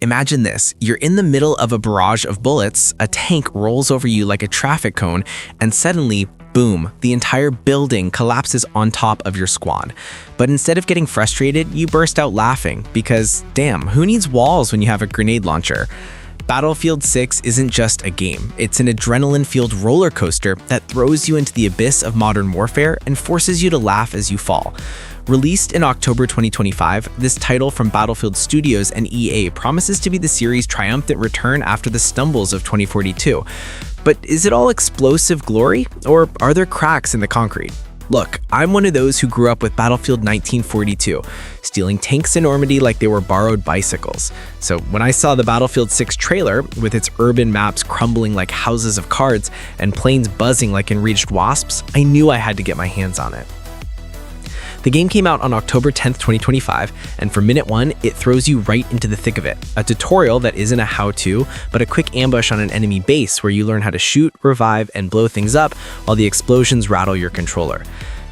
Imagine this, you're in the middle of a barrage of bullets, a tank rolls over you like a traffic cone, and suddenly, boom, the entire building collapses on top of your squad. But instead of getting frustrated, you burst out laughing because, damn, who needs walls when you have a grenade launcher? Battlefield 6 isn't just a game, it's an adrenaline-fueled roller coaster that throws you into the abyss of modern warfare and forces you to laugh as you fall. Released in October 2025, this title from Battlefield Studios and EA promises to be the series' triumphant return after the stumbles of 2042. But is it all explosive glory, or are there cracks in the concrete? Look, I'm one of those who grew up with Battlefield 1942, stealing tanks in Normandy like they were borrowed bicycles. So when I saw the Battlefield 6 trailer, with its urban maps crumbling like houses of cards and planes buzzing like enraged wasps, I knew I had to get my hands on it. The game came out on October 10th, 2025, and from minute one, it throws you right into the thick of it. A tutorial that isn't a how-to, but a quick ambush on an enemy base where you learn how to shoot, revive, and blow things up while the explosions rattle your controller.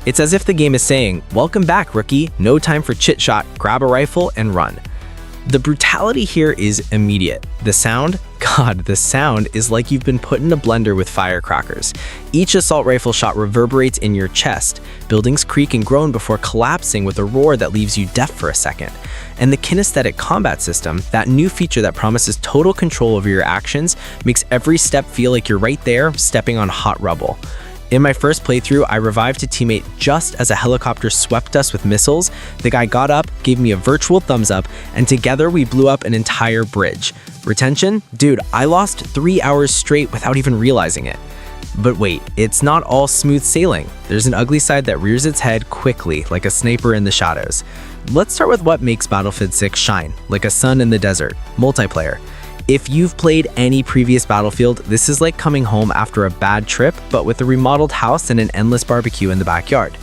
It's as if the game is saying, "Welcome back, rookie. No time for chit-shot, grab a rifle and run." The brutality here is immediate. The sound is like you've been put in a blender with firecrackers. Each assault rifle shot reverberates in your chest. Buildings creak and groan before collapsing with a roar that leaves you deaf for a second. And the kinesthetic combat system, that new feature that promises total control over your actions, makes every step feel like you're right there, stepping on hot rubble. In my first playthrough, I revived a teammate just as a helicopter swept us with missiles. The guy got up, gave me a virtual thumbs up, and together we blew up an entire bridge. Retention? Dude, I lost 3 hours straight without even realizing it. But wait, it's not all smooth sailing. There's an ugly side that rears its head quickly, like a sniper in the shadows. Let's start with what makes Battlefield 6 shine, like a sun in the desert: multiplayer. If you've played any previous Battlefield, this is like coming home after a bad trip, but with a remodeled house and an endless barbecue in the backyard.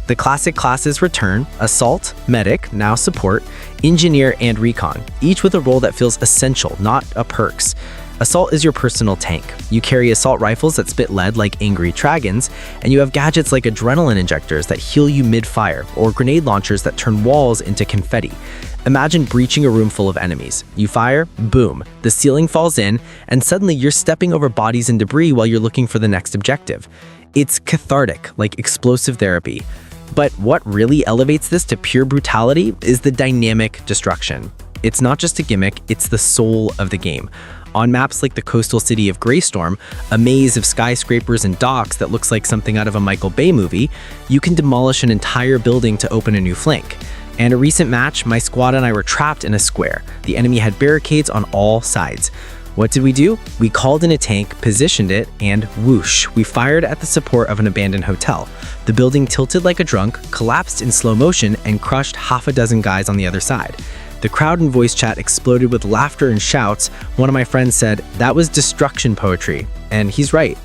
The classic classes return: Assault, Medic, now Support, Engineer, and Recon, each with a role that feels essential, not a perks. Assault is your personal tank. You carry assault rifles that spit lead like angry dragons, and you have gadgets like adrenaline injectors that heal you mid-fire, or grenade launchers that turn walls into confetti. Imagine breaching a room full of enemies. You fire, boom, the ceiling falls in, and suddenly you're stepping over bodies and debris while you're looking for the next objective. It's cathartic, like explosive therapy. But what really elevates this to pure brutality is the dynamic destruction. It's not just a gimmick, it's the soul of the game. On maps like the coastal city of Greystorm, a maze of skyscrapers and docks that looks like something out of a Michael Bay movie, you can demolish an entire building to open a new flank. And a recent match, my squad and I were trapped in a square. The enemy had barricades on all sides. What did we do? We called in a tank, positioned it, and whoosh, we fired at the support of an abandoned hotel. The building tilted like a drunk, collapsed in slow motion, and crushed half a dozen guys on the other side. The crowd in voice chat exploded with laughter and shouts. One of my friends said, "That was destruction poetry." And he's right.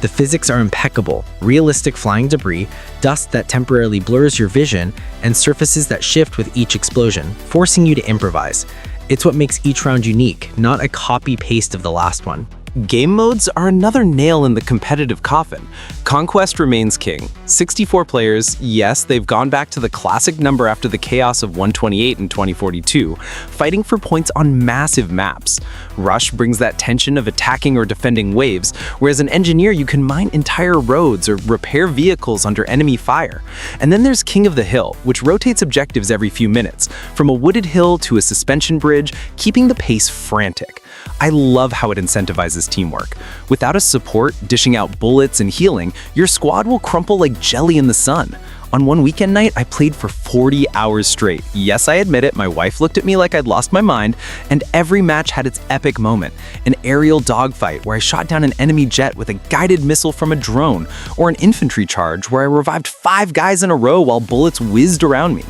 The physics are impeccable: realistic flying debris, dust that temporarily blurs your vision, and surfaces that shift with each explosion, forcing you to improvise. It's what makes each round unique, not a copy-paste of the last one. Game modes are another nail in the competitive coffin. Conquest remains king. 64 players, yes, they've gone back to the classic number after the chaos of 128 and 2042, fighting for points on massive maps. Rush brings that tension of attacking or defending waves, whereas an engineer you can mine entire roads or repair vehicles under enemy fire. And then there's King of the Hill, which rotates objectives every few minutes, from a wooded hill to a suspension bridge, keeping the pace frantic. I love how it incentivizes teamwork. Without a support dishing out bullets and healing, your squad will crumple like jelly in the sun. On one weekend night, I played for 40 hours straight. Yes, I admit it, my wife looked at me like I'd lost my mind, and every match had its epic moment. An aerial dogfight where I shot down an enemy jet with a guided missile from a drone, or an infantry charge where I revived 5 guys in a row while bullets whizzed around me.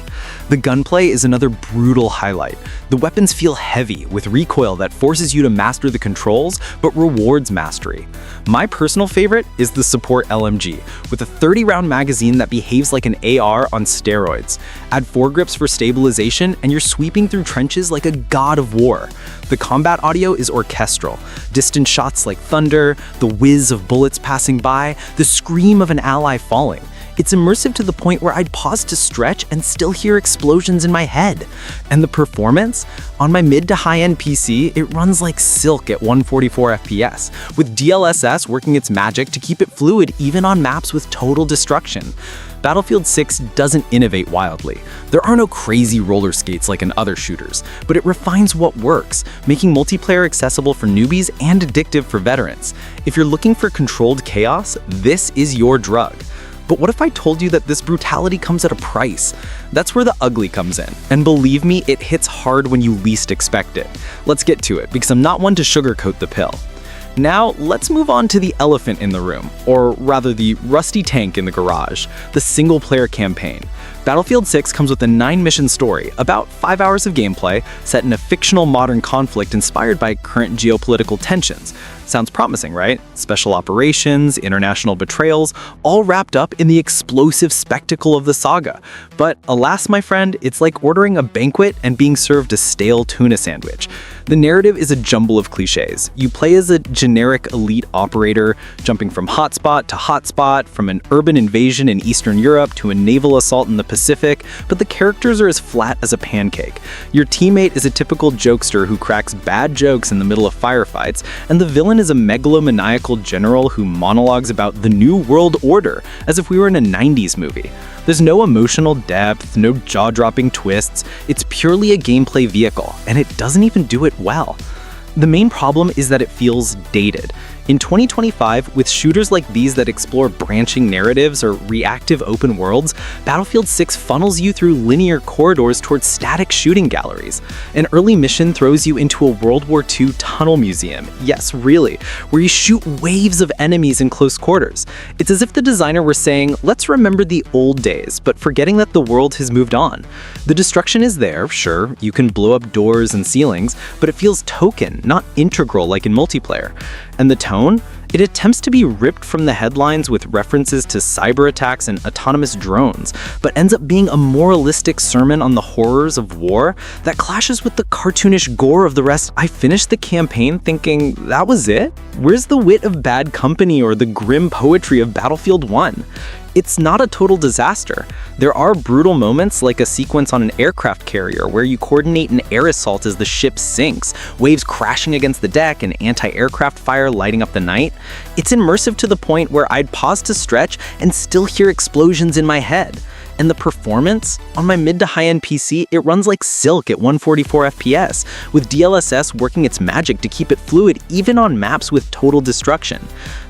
The gunplay is another brutal highlight. The weapons feel heavy, with recoil that forces you to master the controls, but rewards mastery. My personal favorite is the support LMG, with a 30-round magazine that behaves like an AR on steroids. Add foregrips for stabilization, and you're sweeping through trenches like a god of war. The combat audio is orchestral. Distant shots like thunder, the whiz of bullets passing by, the scream of an ally falling. It's immersive to the point where I'd pause to stretch and still hear explosions in my head. And the performance? On my mid to high-end PC, it runs like silk at 144 FPS, with DLSS working its magic to keep it fluid even on maps with total destruction. Battlefield 6 doesn't innovate wildly. There are no crazy roller skates like in other shooters, but it refines what works, making multiplayer accessible for newbies and addictive for veterans. If you're looking for controlled chaos, this is your drug. But what if I told you that this brutality comes at a price? That's where the ugly comes in. And believe me, it hits hard when you least expect it. Let's get to it, because I'm not one to sugarcoat the pill. Now, let's move on to the elephant in the room, or rather the rusty tank in the garage, the single-player campaign. Battlefield 6 comes with a 9-mission story, about 5 hours of gameplay, set in a fictional modern conflict inspired by current geopolitical tensions. Sounds promising, right? Special operations, international betrayals, all wrapped up in the explosive spectacle of the saga. But alas, my friend, it's like ordering a banquet and being served a stale tuna sandwich. The narrative is a jumble of cliches. You play as a generic elite operator, jumping from hotspot to hotspot, from an urban invasion in Eastern Europe to a naval assault in the Pacific, but the characters are as flat as a pancake. Your teammate is a typical jokester who cracks bad jokes in the middle of firefights, and the villain is a megalomaniacal general who monologues about the New World Order, as if we were in a 90s movie. There's no emotional depth, no jaw-dropping twists. It's purely a gameplay vehicle, and it doesn't even do it well. The main problem is that it feels dated. In 2025, with shooters like these that explore branching narratives or reactive open worlds, Battlefield 6 funnels you through linear corridors towards static shooting galleries. An early mission throws you into a World War II tunnel museum, yes, really, where you shoot waves of enemies in close quarters. It's as if the designer were saying, let's remember the old days, but forgetting that the world has moved on. The destruction is there, sure, you can blow up doors and ceilings, but it feels token, not integral like in multiplayer. And the tone? It attempts to be ripped from the headlines with references to cyber attacks and autonomous drones, but ends up being a moralistic sermon on the horrors of war that clashes with the cartoonish gore of the rest. I finished the campaign thinking, that was it? Where's the wit of Bad Company or the grim poetry of Battlefield 1? It's not a total disaster. There are brutal moments like a sequence on an aircraft carrier where you coordinate an air assault as the ship sinks, waves crashing against the deck and anti-aircraft fire lighting up the night. It's immersive to the point where I'd pause to stretch and still hear explosions in my head. And the performance? On my mid to high-end PC, it runs like silk at 144 FPS, with DLSS working its magic to keep it fluid even on maps with total destruction.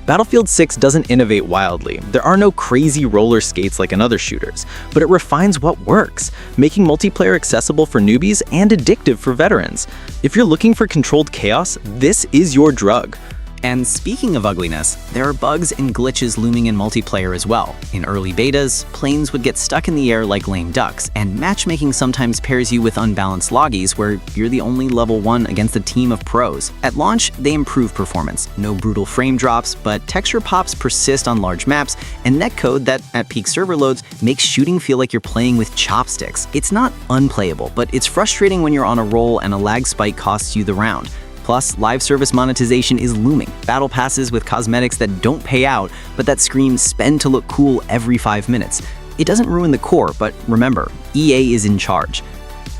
Battlefield 6 doesn't innovate wildly. There are no crazy roller skates like in other shooters, but it refines what works, making multiplayer accessible for newbies and addictive for veterans. If you're looking for controlled chaos, this is your drug. And speaking of ugliness, there are bugs and glitches looming in multiplayer as well. In early betas, planes would get stuck in the air like lame ducks, and matchmaking sometimes pairs you with unbalanced loggies where you're the only level 1 against a team of pros. At launch, they improve performance. No brutal frame drops, but texture pops persist on large maps, and netcode that, at peak server loads, makes shooting feel like you're playing with chopsticks. It's not unplayable, but it's frustrating when you're on a roll and a lag spike costs you the round. Plus, live service monetization is looming. Battle passes with cosmetics that don't pay out, but that scream spend to look cool every 5 minutes. It doesn't ruin the core, but remember, EA is in charge.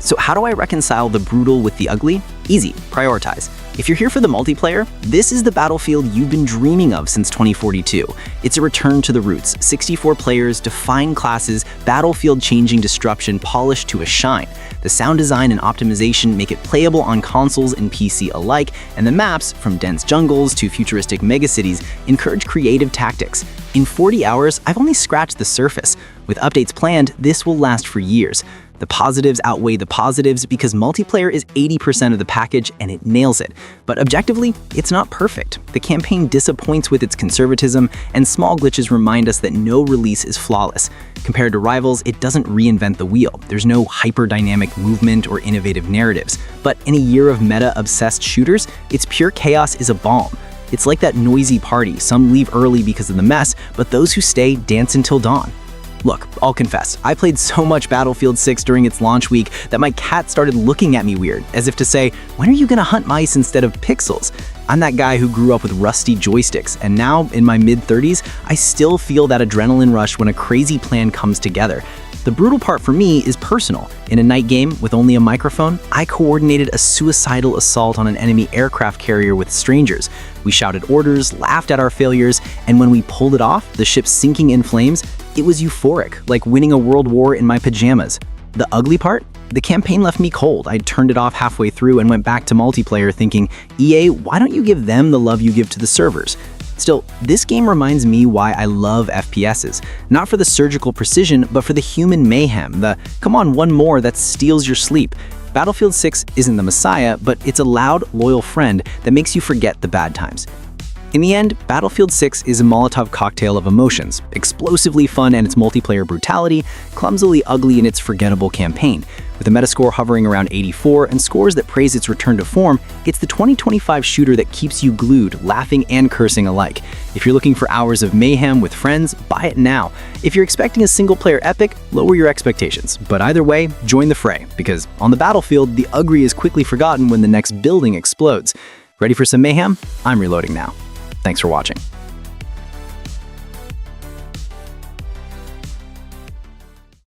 So how do I reconcile the brutal with the ugly? Easy, prioritize. If you're here for the multiplayer, this is the Battlefield you've been dreaming of since 2042. It's a return to the roots, 64 players, defined classes, battlefield-changing disruption polished to a shine. The sound design and optimization make it playable on consoles and PC alike, and the maps, from dense jungles to futuristic megacities, encourage creative tactics. In 40 hours, I've only scratched the surface. With updates planned, this will last for years. The positives outweigh the positives because multiplayer is 80% of the package and it nails it. But objectively, it's not perfect. The campaign disappoints with its conservatism, and small glitches remind us that no release is flawless. Compared to rivals, it doesn't reinvent the wheel. There's no hyper-dynamic movement or innovative narratives. But in a year of meta-obsessed shooters, its pure chaos is a balm. It's like that noisy party. Some leave early because of the mess, but those who stay dance until dawn. Look, I'll confess, I played so much Battlefield 6 during its launch week that my cat started looking at me weird, as if to say, when are you gonna hunt mice instead of pixels? I'm that guy who grew up with rusty joysticks, and now, in my mid-30s, I still feel that adrenaline rush when a crazy plan comes together. The brutal part for me is personal. In a night game with only a microphone, I coordinated a suicidal assault on an enemy aircraft carrier with strangers. We shouted orders, laughed at our failures, and when we pulled it off, the ship sinking in flames, it was euphoric, like winning a world war in my pajamas. The ugly part? The campaign left me cold. I turned it off halfway through and went back to multiplayer thinking, EA, why don't you give them the love you give to the servers? Still, this game reminds me why I love FPSs. Not for the surgical precision, but for the human mayhem, the come on one more that steals your sleep. Battlefield 6 isn't the messiah, but it's a loud, loyal friend that makes you forget the bad times. In the end, Battlefield 6 is a Molotov cocktail of emotions, explosively fun in its multiplayer brutality, clumsily ugly in its forgettable campaign. With a Metascore hovering around 84 and scores that praise its return to form, it's the 2025 shooter that keeps you glued, laughing and cursing alike. If you're looking for hours of mayhem with friends, buy it now. If you're expecting a single-player epic, lower your expectations. But either way, join the fray, because on the battlefield, the ugly is quickly forgotten when the next building explodes. Ready for some mayhem? I'm reloading now. Thanks for watching.